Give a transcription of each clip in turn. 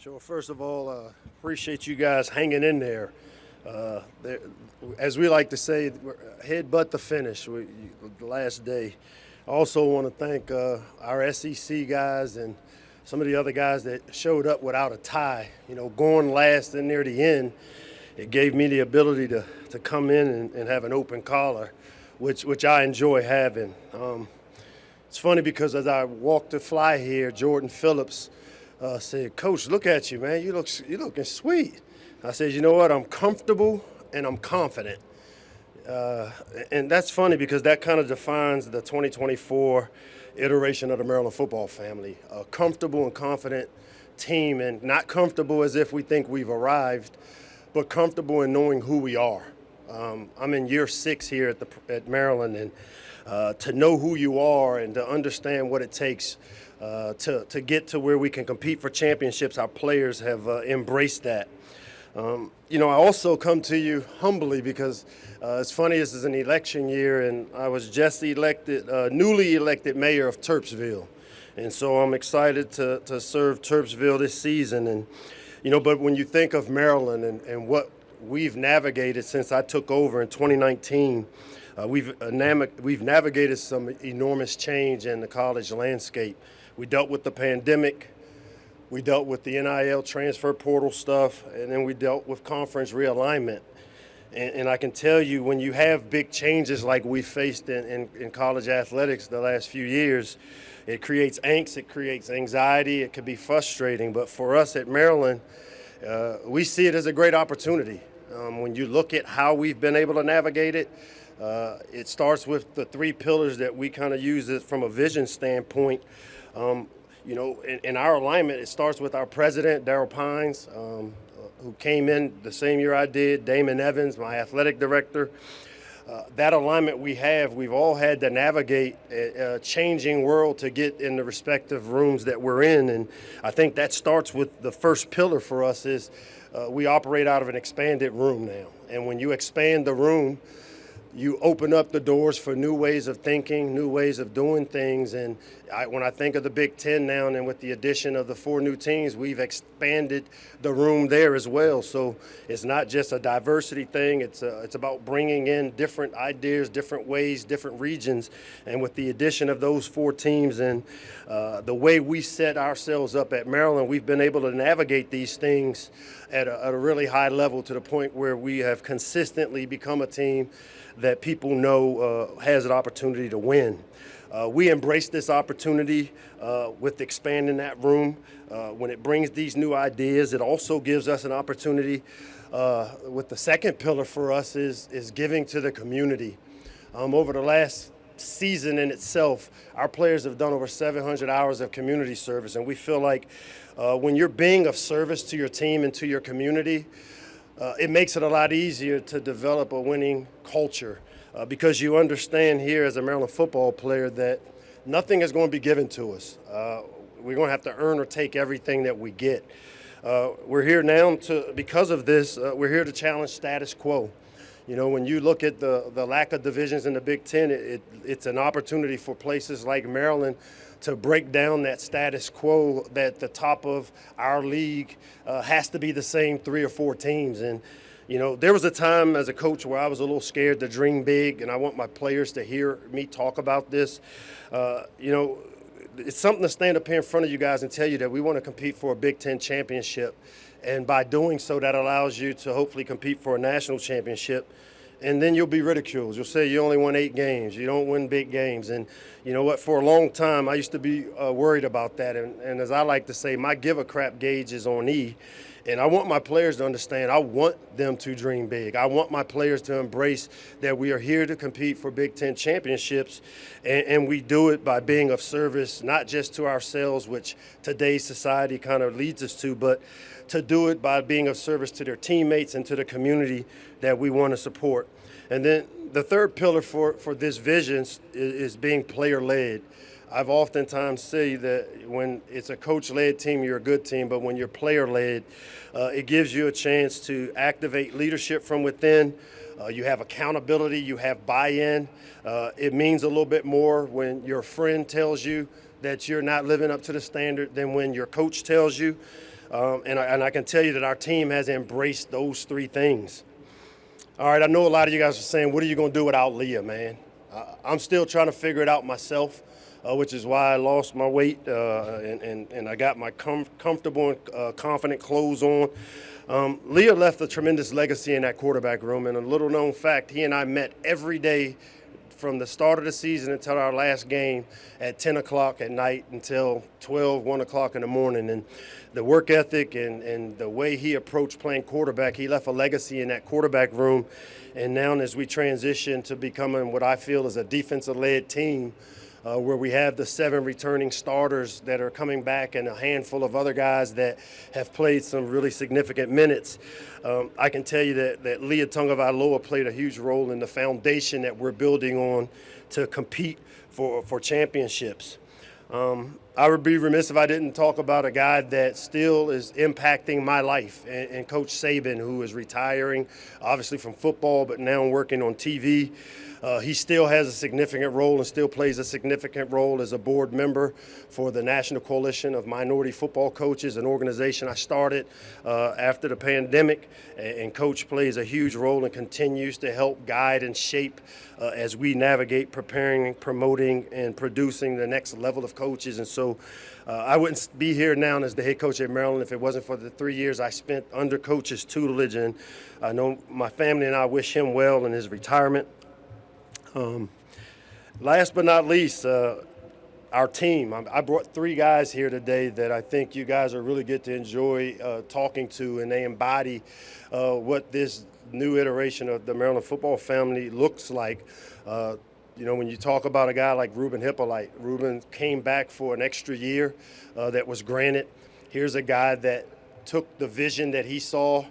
Sure. First of all, appreciate you guys hanging in there. As we like to say, headbutt the finish, the last day. I also want to thank our SEC guys and some of the other guys that showed up without a tie. You know, going last and near the end, it gave me the ability to come in and have an open collar, which I enjoy having. It's funny because as I walked the fly here, Jordan Phillips said, "Coach, look at you, man. You looking sweet." I said, "You know what? I'm comfortable and I'm confident." And that's funny because that kind of defines the 2024 iteration of the Maryland football family. A comfortable and confident team, and not comfortable as if we think we've arrived, but comfortable in knowing who we are. I'm in year 6 here at Maryland, and to know who you are and to understand what it takes to get to where we can compete for championships, our players have embraced that. You know, I also come to you humbly because it's funny, this is an election year, and I was just newly elected mayor of Terpsville. And so I'm excited to serve Terpsville this season. And, you know, but when you think of Maryland and what we've navigated since I took over in 2019, we've navigated some enormous change in the college landscape. We dealt with the pandemic. We dealt with the NIL transfer portal stuff, and then we dealt with conference realignment. And I can tell you, when you have big changes like we faced in college athletics the last few years, it creates angst, it creates anxiety, it could be frustrating. But for us at Maryland, we see it as a great opportunity. When you look at how we've been able to navigate it, it starts with the 3 pillars that we kind of use it from a vision standpoint. You know, in our alignment, it starts with our president, Darryl Pines, who came in the same year I did, Damon Evans, my athletic director. That alignment we've all had to navigate a changing world to get in the respective rooms that we're in. And I think that starts with the first pillar for us is we operate out of an expanded room now. And when you expand the room, you open up the doors for new ways of thinking, new ways of doing things. And when I think of the Big Ten now, and with the addition of the 4 new teams, we've expanded the room there as well. So it's not just a diversity thing. It's about bringing in different ideas, different ways, different regions. And with the addition of those 4 teams and the way we set ourselves up at Maryland, we've been able to navigate these things at a really high level to the point where we have consistently become a team that people know has an opportunity to win. We embrace this opportunity with expanding that room. When it brings these new ideas, it also gives us an opportunity with the second pillar for us is giving to the community. Over the last season in itself, our players have done over 700 hours of community service, and we feel like when you're being of service to your team and to your community, it makes it a lot easier to develop a winning culture because you understand here as a Maryland football player that nothing is going to be given to us. We're going to have to earn or take everything that we get. We're here now because of this, we're here to challenge status quo. You know, when you look at the lack of divisions in the Big Ten, it's an opportunity for places like Maryland to break down that status quo that the top of our league has to be the same 3 or 4 teams. And, you know, there was a time as a coach where I was a little scared to dream big, and I want my players to hear me talk about this. You know, it's something to stand up here in front of you guys and tell you that we want to compete for a Big Ten championship. And by doing so, that allows you to hopefully compete for a national championship. And then you'll be ridiculed. You'll say you only won 8 games. You don't win big games. And you know what? For a long time, I used to be worried about that. And as I like to say, my give a crap gauge is on E. And I want my players to understand I want them to dream big. I want my players to embrace that we are here to compete for Big Ten championships. And we do it by being of service, not just to ourselves, which today's society kind of leads us to, but to do it by being of service to their teammates and to the community that we want to support. And then the third pillar for this vision is being player-led. I've oftentimes say that when it's a coach-led team, you're a good team, but when you're player-led, it gives you a chance to activate leadership from within. You have accountability, you have buy-in. It means a little bit more when your friend tells you that you're not living up to the standard than when your coach tells you. And I can tell you that our team has embraced those three things. All right, I know a lot of you guys are saying, what are you going to do without Leah, man? I'm still trying to figure it out myself, which is why I lost my weight and I got my comfortable and confident clothes on. Leah left a tremendous legacy in that quarterback room, and a little known fact, he and I met every day from the start of the season until our last game at 10 o'clock at night until 1 o'clock in the morning. And the work ethic and the way he approached playing quarterback, he left a legacy in that quarterback room. And now as we transition to becoming what I feel is a defensive-led team, where we have the 7 returning starters that are coming back and a handful of other guys that have played some really significant minutes. I can tell you that Leah Tungavailoa played a huge role in the foundation that we're building on to compete for championships. I would be remiss if I didn't talk about a guy that still is impacting my life, and Coach Saban, who is retiring, obviously from football, but now working on TV. He still has a significant role and still plays a significant role as a board member for the National Coalition of Minority Football Coaches, an organization I started after the pandemic. And Coach plays a huge role and continues to help guide and shape as we navigate preparing, promoting, and producing the next level of coaches. And so I wouldn't be here now as the head coach at Maryland if it wasn't for the 3 years I spent under Coach's tutelage. And I know my family and I wish him well in his retirement. Last but not least, our team. I brought 3 guys here today that I think you guys are really good to enjoy talking to, and they embody what this new iteration of the Maryland football family looks like. When you talk about a guy like Ruben Hippolyte, Ruben came back for an extra year that was granted. Here's a guy that took the vision that he saw,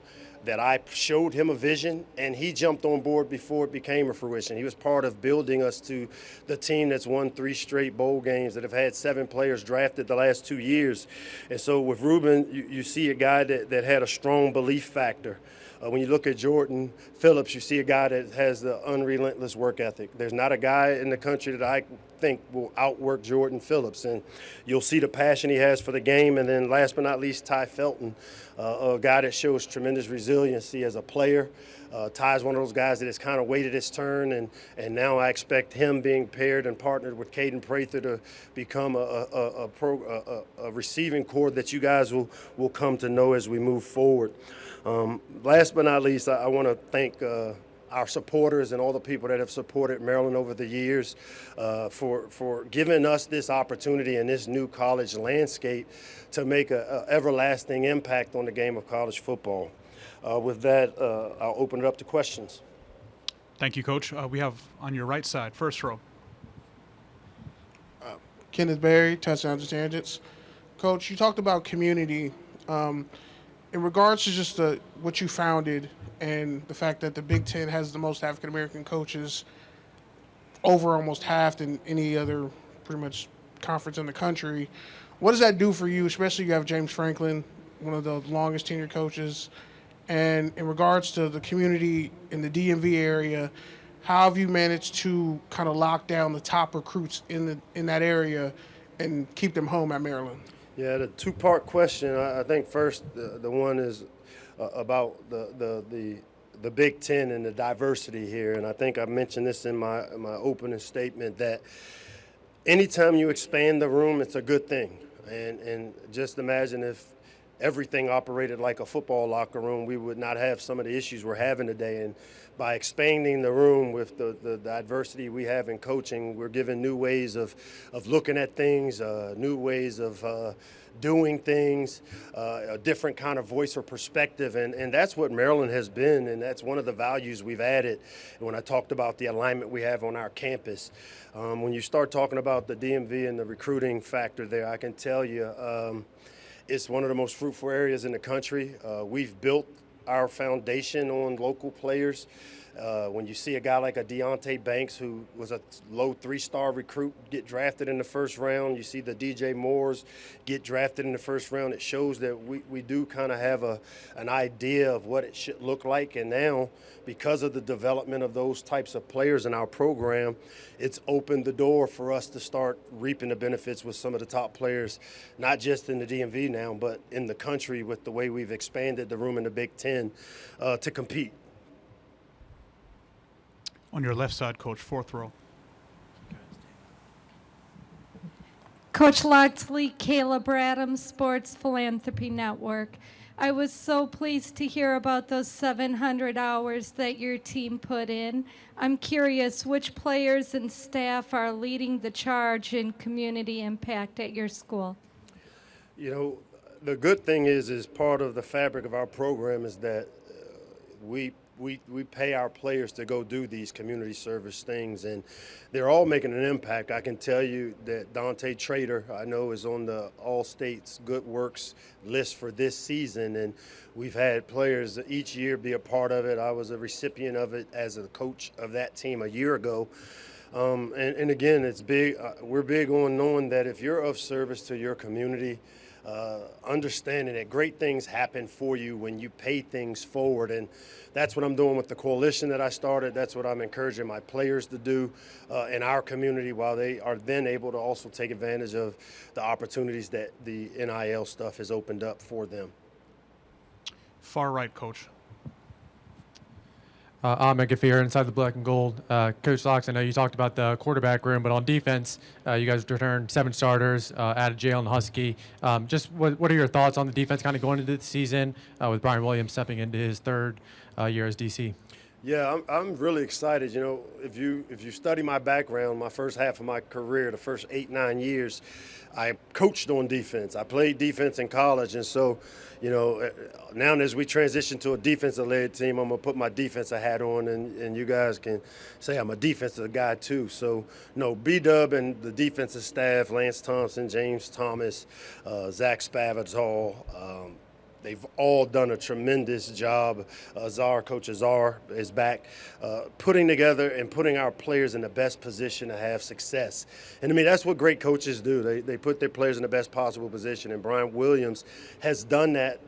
that I showed him a vision, and he jumped on board before it became a fruition. He was part of building us to the team that's won 3 straight bowl games, that have had 7 players drafted the last 2 years. And so with Ruben, you see a guy that had a strong belief factor. When you look at Jordan Phillips, you see a guy that has the unrelentless work ethic. There's not a guy in the country that I think will outwork Jordan Phillips, and you'll see the passion he has for the game. And then last but not least, Ty Felton, a guy that shows tremendous resiliency as a player. Ty's one of those guys that has kind of waited his turn, and now I expect him being paired and partnered with Caden Prather to become a receiving core that you guys will come to know as we move forward. Last but not least, I want to thank our supporters and all the people that have supported Maryland over the years for giving us this opportunity in this new college landscape to make an everlasting impact on the game of college football. With that, I'll open it up to questions. Thank you, Coach. We have on your right side, first row. Kenneth Berry, Touchdowns and Tangents. Coach, you talked about community. In regards to just what you founded and the fact that the Big Ten has the most African-American coaches, over almost half than any other pretty much conference in the country, what does that do for you, especially you have James Franklin, one of the longest tenured coaches, and in regards to the community in the DMV area, how have you managed to kind of lock down the top recruits in that area and keep them home at Maryland? Yeah, the 2-part question. I think first the one is about the Big Ten and the diversity here, and I think I mentioned this in my opening statement that anytime you expand the room, it's a good thing. And just imagine if everything operated like a football locker room, we would not have some of the issues we're having today. And by expanding the room with the diversity we have in coaching, we're given new ways of looking at things, new ways of doing things, a different kind of voice or perspective. And that's what Maryland has been, and that's one of the values we've added when I talked about the alignment we have on our campus. When you start talking about the DMV and the recruiting factor there, I can tell you it's one of the most fruitful areas in the country. We've built our foundation on local players. When you see a guy like a Deontay Banks, who was a low 3-star recruit, get drafted in the first round, you see the DJ Moores get drafted in the first round, it shows that we do kind of have an idea of what it should look like. And now, because of the development of those types of players in our program, it's opened the door for us to start reaping the benefits with some of the top players, not just in the DMV now, but in the country, with the way we've expanded the room in the Big Ten to compete. On your left side, Coach, fourth row. Coach Locksley, Caleb Adams, Sports Philanthropy Network. I was so pleased to hear about those 700 hours that your team put in. I'm curious, which players and staff are leading the charge in community impact at your school? You know, the good thing is part of the fabric of our program is that we pay our players to go do these community service things, and they're all making an impact. I can tell you that Dante Trader, I know, is on the All States Good Works list for this season, and we've had players each year be a part of it. I was a recipient of it as a coach of that team a year ago. And again, it's big. We're big on knowing that if you're of service to your community, understanding that great things happen for you when you pay things forward. And that's what I'm doing with the coalition that I started. That's what I'm encouraging my players to do in our community, while they are then able to also take advantage of the opportunities that the NIL stuff has opened up for them. Far right, Coach. I'm Gafir, inside the black and gold. Coach Locks, I know you talked about the quarterback room, but on defense, you guys returned 7 starters, added Jalen Husky. Just what are your thoughts on the defense kind of going into the season with Brian Williams stepping into his 3rd year as DC? Yeah, I'm really excited. You know, if you study my background, my first half of my career, the first 8-9 years, I coached on defense. I played defense in college, and so, you know, now as we transition to a defensive-led team, I'm gonna put my defensive hat on, and you guys can say I'm a defensive guy too. So, no, B-Dub and the defensive staff, Lance Thompson, James Thomas, Zach Spavital, they've all done a tremendous job. Coach Azar is back, putting together and putting our players in the best position to have success. And I mean, that's what great coaches do. They put their players in the best possible position. And Brian Williams has done that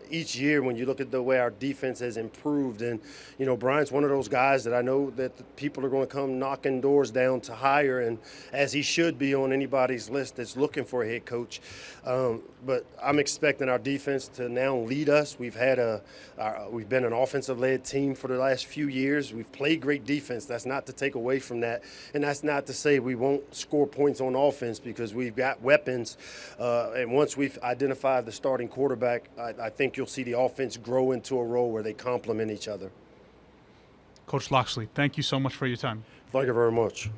each year when you look at the way our defense has improved. And, you know, Brian's one of those guys that I know that the people are going to come knocking doors down to hire, and as he should be on anybody's list that's looking for a head coach. But I'm expecting our defense to now lead us. We've been an offensive-led team for the last few years. We've played great defense. That's not to take away from that, and that's not to say we won't score points on offense, because we've got weapons. And once we've identified the starting quarterback, I think you'll see the offense grow into a role where they complement each other. Coach Locksley, thank you so much for your time. Thank you very much.